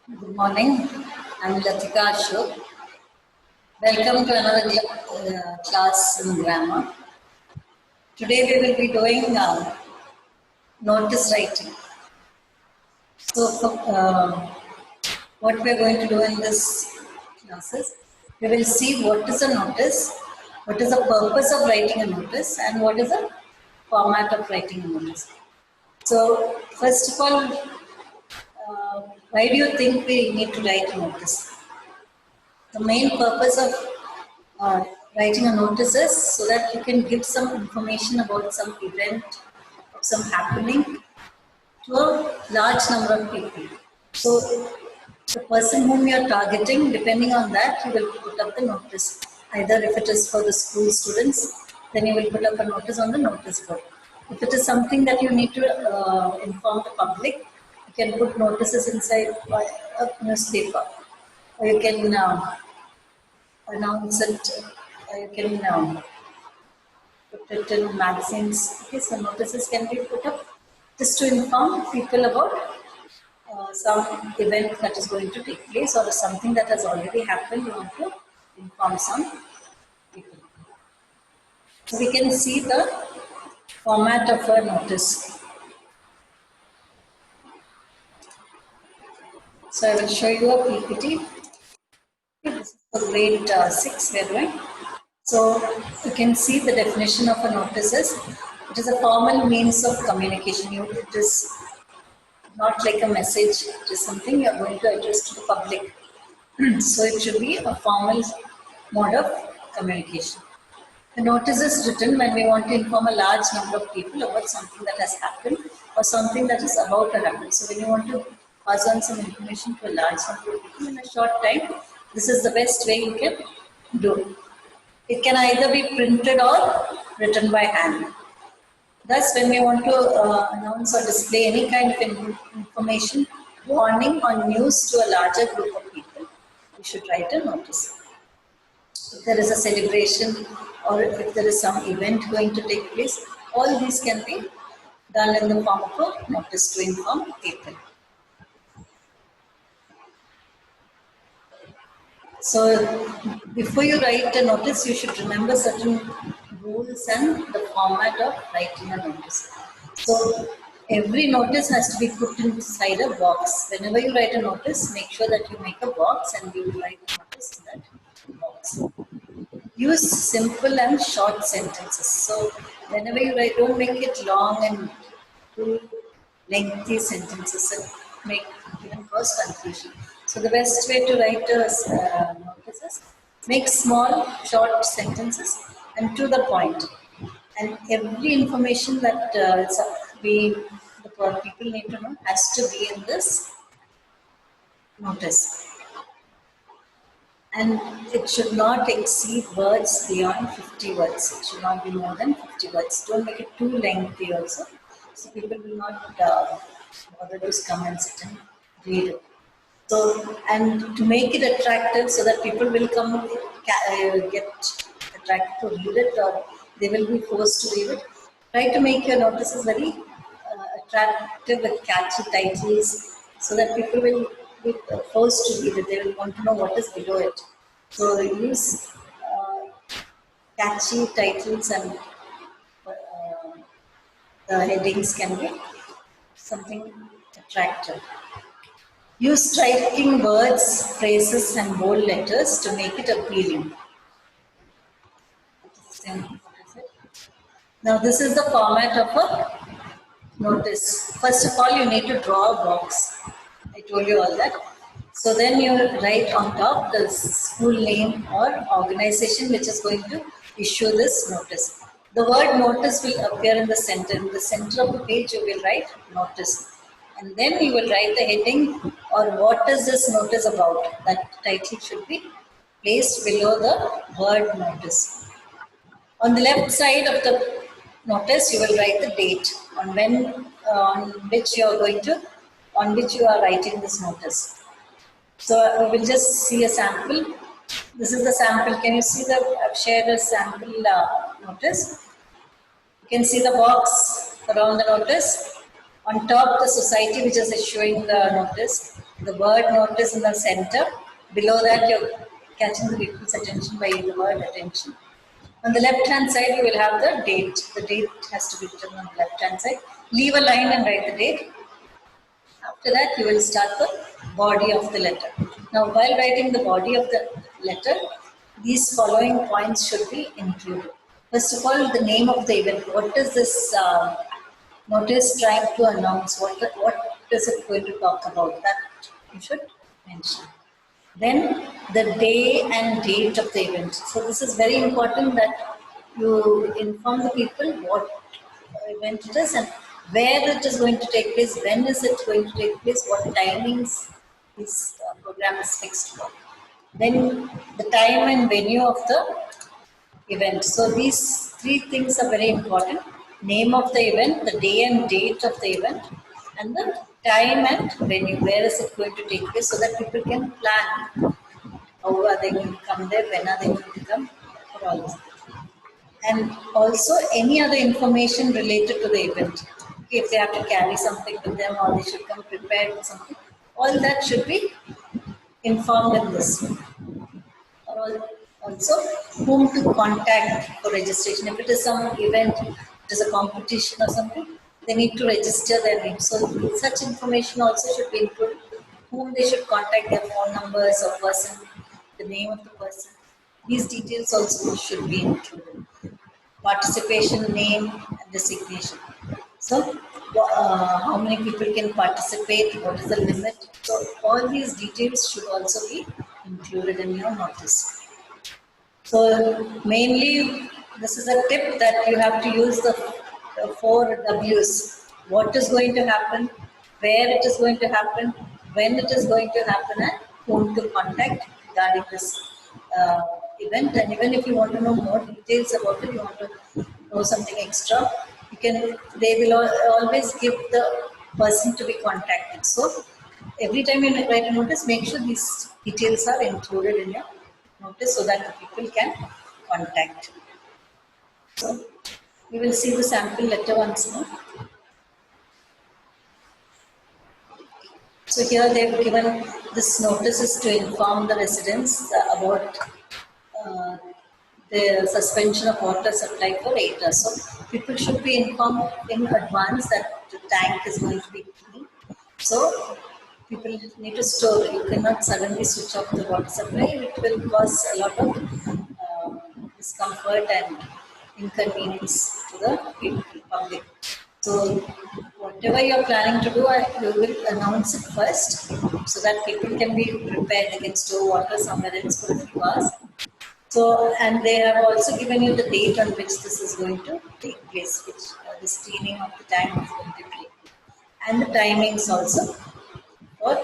Good morning. I'm Latika Ashok. Welcome to another class in grammar. Today we will be doing notice writing. So, what we are going to do in this class is we will see what is a notice, what is the purpose of writing a notice, and what is the format of writing a notice. So, first of all, why do you think we need to write a notice? The main purpose of writing a notice is so that you can give some information about some event, some happening to a large number of people. So the person whom you are targeting, depending on that, you will put up the notice. Either if it is for the school students, then you will put up a notice on the notice board. If it is something that you need to inform the public, you can put notices inside a newspaper, or you can announce it, you can put it in magazines. Okay, so notices can be put up just to inform people about some event that is going to take place or something that has already happened. You want to inform some people. So we can see the format of a notice. So I will show you a PPT. This is for grade 6 we are doing. So you can see the definition of a notice is it is a formal means of communication. It is not like a message, it is something you are going to address to the public. So it should be a formal mode of communication. The notice is written when we want to inform a large number of people about something that has happened or something that is about to happen. So when you want to pass on some information to a large number of people in a short time, this is the best way you can do. It can either be printed or written by hand. Thus, when we want to announce or display any kind of information, warning or news to a larger group of people, we should write a notice. If there is a celebration or if there is some event going to take place, all these can be done in the form of a notice to inform people. So, before you write a notice, you should remember certain rules and the format of writing a notice. So, every notice has to be put inside a box. Whenever you write a notice, make sure that you make a box and you will write the notice in that box. Use simple and short sentences. So, whenever you write, don't make it long and too lengthy sentences and make even cause confusion. So the best way to write a notice is make small, short sentences and to the point. And every information that the people need to know has to be in this notice. And it should not exceed words beyond 50 words. It should not be more than 50 words. Don't make it too lengthy also. So people will not bother to come and sit and read it. So, and to make it attractive so that people will come get attracted to read it or they will be forced to read it. Try to make your notices very attractive with catchy titles so that people will be forced to read it. They will want to know what is below it. So use catchy titles and the headings can be something attractive. Use striking words, phrases and bold letters to make it appealing. Now this is the format of a notice. First of all, you need to draw a box. I told you all that. So then you write on top the school name or organization which is going to issue this notice. The word notice will appear in the center. In the center of the page, you will write notice. And then you will write the heading or what is this notice about. That title should be placed below the word notice. On the left side of the notice, you will write the date on which you are writing this notice. So we will just see a sample. This is the sample. Can you see I've shared a sample notice. You can see the box around the notice. On top, the society which is issuing the notice. the word notice in the center. Below that, you're catching the people's attention by the word attention. On the left hand side, you will have the date. The date has to be written on the left hand side. Leave a line and write the date. After that, you will start the body of the letter. Now, while writing the body of the letter, these following points should be included. First of all, the name of the event. What is this notice trying to announce? What is it going to talk about? That you should mention. Then the day and date of the event. So this is very important that you inform the people what event it is and where it is going to take place, when is it going to take place, what timings this program is fixed for. Then the time and venue of the event. So these three things are very important. Name of the event, the day and date of the event, and the time and venue. Where is it going to take place so that people can plan. How are they going to come there? When are they going to come? For all this. And also any other information related to the event. If they have to carry something with them or they should come prepared with something, all that should be informed in this. Also, whom to contact for registration. If it is some event, it is a competition or something, they need to register their name. So such information also should be included. Whom they should contact, their phone numbers or person, the name of the person. These details also should be included. Participation, name, and designation. So, how many people can participate? What is the limit? So, all these details should also be included in your notice. So, mainly, this is a tip that you have to use the 4 W's. What is going to happen, where it is going to happen, when it is going to happen, and whom to contact regarding this event. And even if you want to know more details about it, you want to know something extra, you can. They will always give the person to be contacted. So every time you write a notice, make sure these details are included in your notice so that the people can contact. So we will see the sample letter once more. So here they have given this notice is to inform the residents about the suspension of water supply for 8 hours. So people should be informed in advance that the tank is going to be clean. So people need to store. You cannot suddenly switch off the water supply. It will cause a lot of discomfort and inconvenience to the people, public. So whatever you are planning to do, you will announce it first so that people can be prepared. They can store water somewhere else for a few hours. So, and they have also given you the date on which this is going to take place, which this cleaning of the tank is going to take place. And the timings also for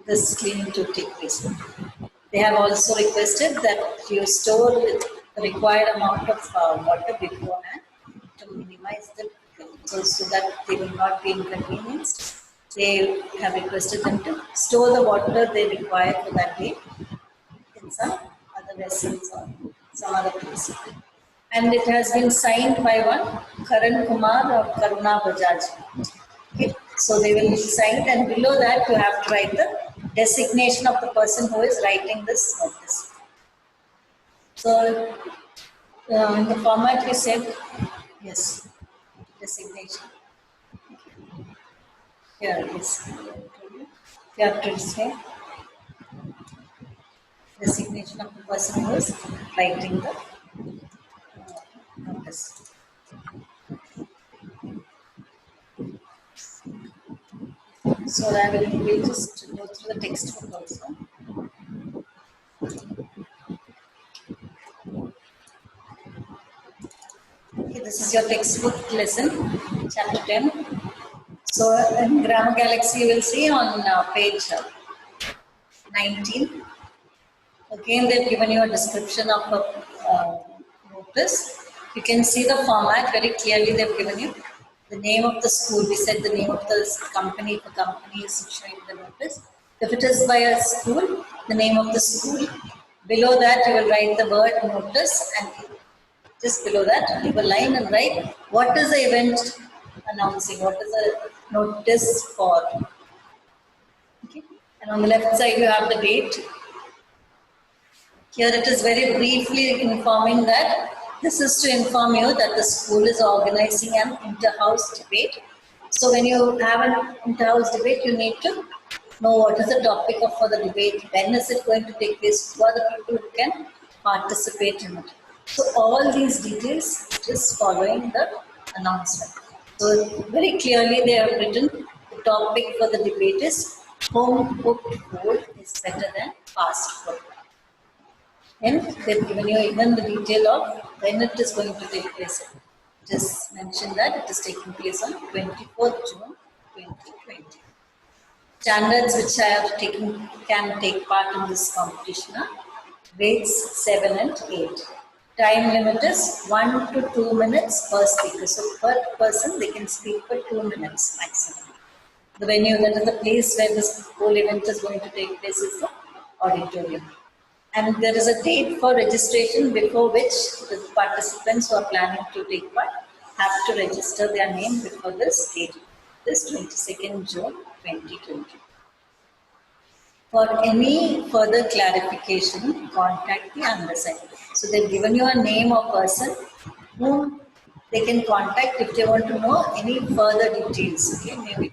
this cleaning to take place. They have also requested that you store the required amount of water beforehand to minimize the so that they will not be inconvenienced. They have requested them to store the water they require for that day in some other vessels or some other place. And it has been signed by one Karan Kumar or Karuna Bajaj. Okay. So they will be signed, and below that you have to write the designation of the person who is writing this notice. So in the format you said, yes, designation. Here it is. You have to say designation of the person who is writing the notice. So I will just go through the textbook also. Okay, this is your textbook lesson, chapter 10. So in Grammar Galaxy, you will see on page 19. Again, they've given you a description of a notice. You can see the format very clearly. They've given you the name of the school. We said the name of the company. If the company is showing the notice. If it is by a school, the name of the school. Below that, you will write the word notice, and just below that, leave a line and write what is the event announcing, what is the notice for. Okay. And on the left side, you have the date. Here it is very briefly informing that this is to inform you that the school is organizing an inter-house debate. So when you have an inter-house debate, you need to know what is the topic of for the debate, when is it going to take place, who are the people who can participate in it. So all these details just following the announcement. So very clearly they have written the topic for the debate is home cooked food is better than fast food. And they've given you even the detail of when it is going to take place. It is mentioned that it is taking place on 24th June 2020. Standards which are taking can take part in this competition are grades 7 and 8. Time limit is 1 to 2 minutes per speaker. So per person they can speak for 2 minutes maximum. The venue, that is the place where this whole event is going to take place, is the auditorium. And there is a date for registration before which the participants who are planning to take part have to register their name before this date, this 22nd June 2020. For any further clarification, contact the undersigned. So they've given you a name or person whom they can contact if they want to know any further details. Okay, maybe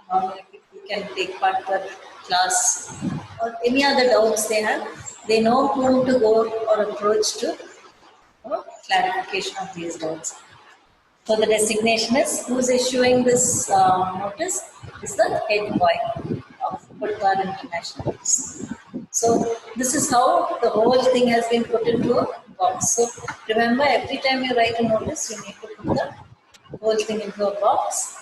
how many people can take part per class or any other doubts they have. They know whom to go or approach to clarification of these doubts. So the designation is who's issuing this notice is the head boy of Podar International. So this is how the whole thing has been put into a box. So remember, every time you write a notice, you need to put the whole thing into a box.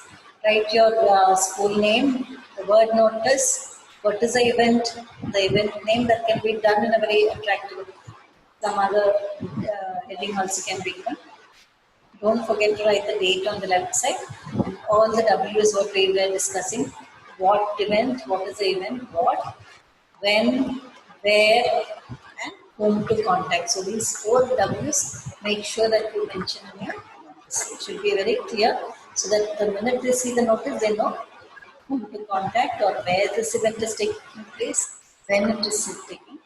Write your school name, the word notice, what is the event name that can be done in a very attractive. Some other heading also can be given. Don't forget to write the date on the left side. And all the W's what we were discussing. What event, what is the event, what, when, where, and whom to contact. So these 4 W's, make sure that you mention in your notice. It should be very clear so that the minute they see the notice, they know whom to contact or where this event is taking place, when it is taking.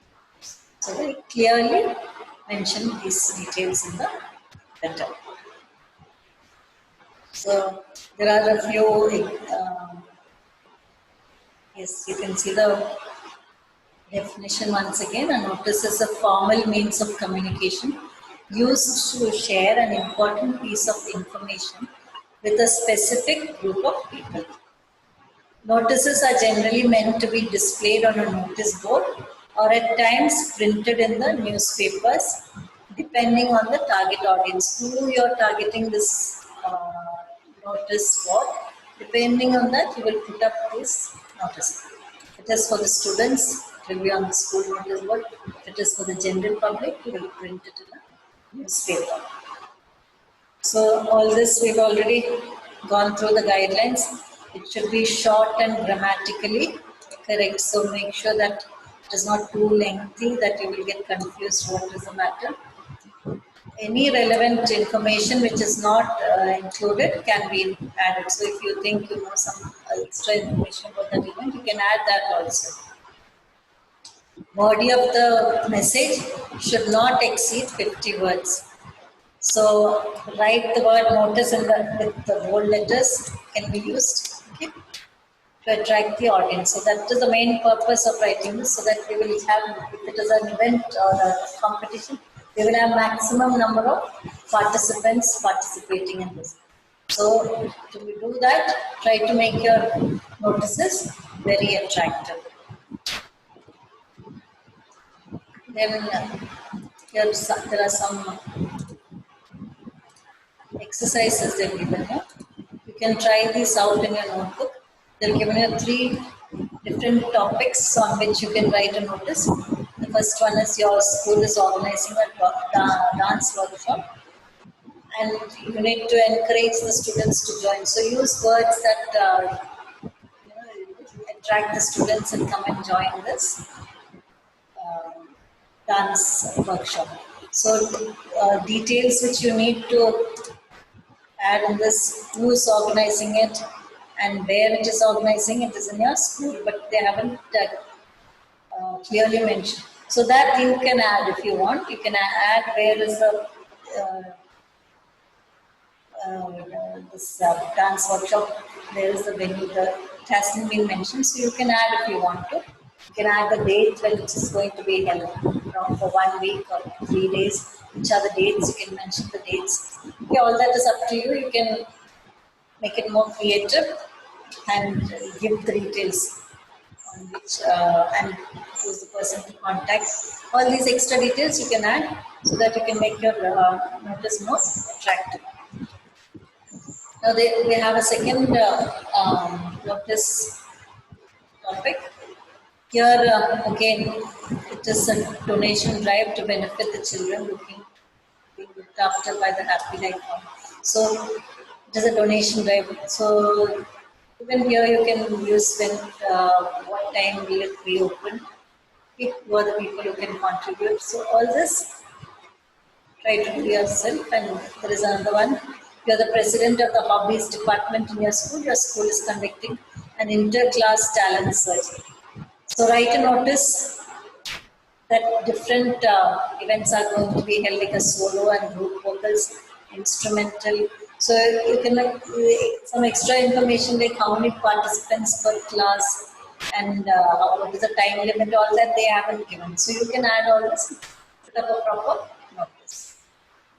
So very clearly mention these details in the letter. So there are a few, yes, you can see the definition once again. A notice is a formal means of communication used to share an important piece of information with a specific group of people. Notices are generally meant to be displayed on a notice board or at times printed in the newspapers, depending on the target audience, who you're targeting this notice for. Depending on that, you will put up this notice. If it is for the students, it will be on the school notice board. If it is for the general public, you will print it in a newspaper. So all this we've already gone through the guidelines. It should be short and grammatically correct. So make sure that it is not too lengthy that you will get confused what is the matter. Any relevant information which is not included can be added. So if you think you know some extra information about that event, you can add that also. Body of the message should not exceed 50 words. So write the word notice in with the bold letters can be used, okay, to attract the audience. So that is the main purpose of writing this, so that we will have, if it is an event or a competition, we will have maximum number of participants participating in this. So to do that, try to make your notices very attractive. Then here there are some exercises they've given you. You can try these out in your notebook. They've given you 3 different topics on which you can write a notice. The first one is your school is organizing a dance workshop, and you need to encourage the students to join. So use words that attract the students and come and join this dance workshop. So details which you need to add in this, who is organizing it and where it is organizing. It is in your school, but they haven't clearly mentioned. So that you can add if you want. You can add where is the uh, this dance workshop, there is the venue, it hasn't been mentioned, so you can add if you want to. You can add the date when it is going to be held, for 1 week or 3 days, which are the dates, you can mention the dates. Okay, all that is up to you. You can make it more creative and give the details on which and who's the person to contact. All these extra details you can add so that you can make your notice more attractive. Now they have a second notice topic. Here again, it is a donation drive to benefit the children being looked after by the Happy Life Fund. So it is a donation drive. So even here you can use when what time will it be open, who are the people who can contribute. So all this try to do yourself. And there is another one. You're the president of the hobbies department in your school. Your school is conducting an inter-class talent search. So write a notice that different events are going to be held, like a solo and group vocals, instrumental. So you can some extra information like how many participants per class and what is the time limit. All that they haven't given. So you can add all this, put up a proper notice.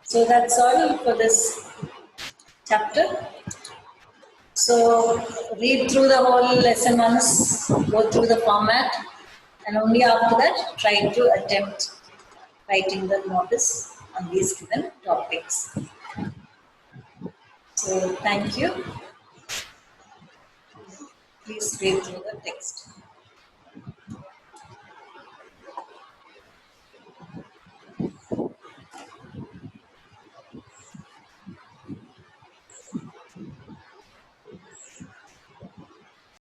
So that's all for this chapter. So read through the whole lesson once, go through the format, and only after that try to attempt writing the notice on these given topics. So thank you. Please read through the text.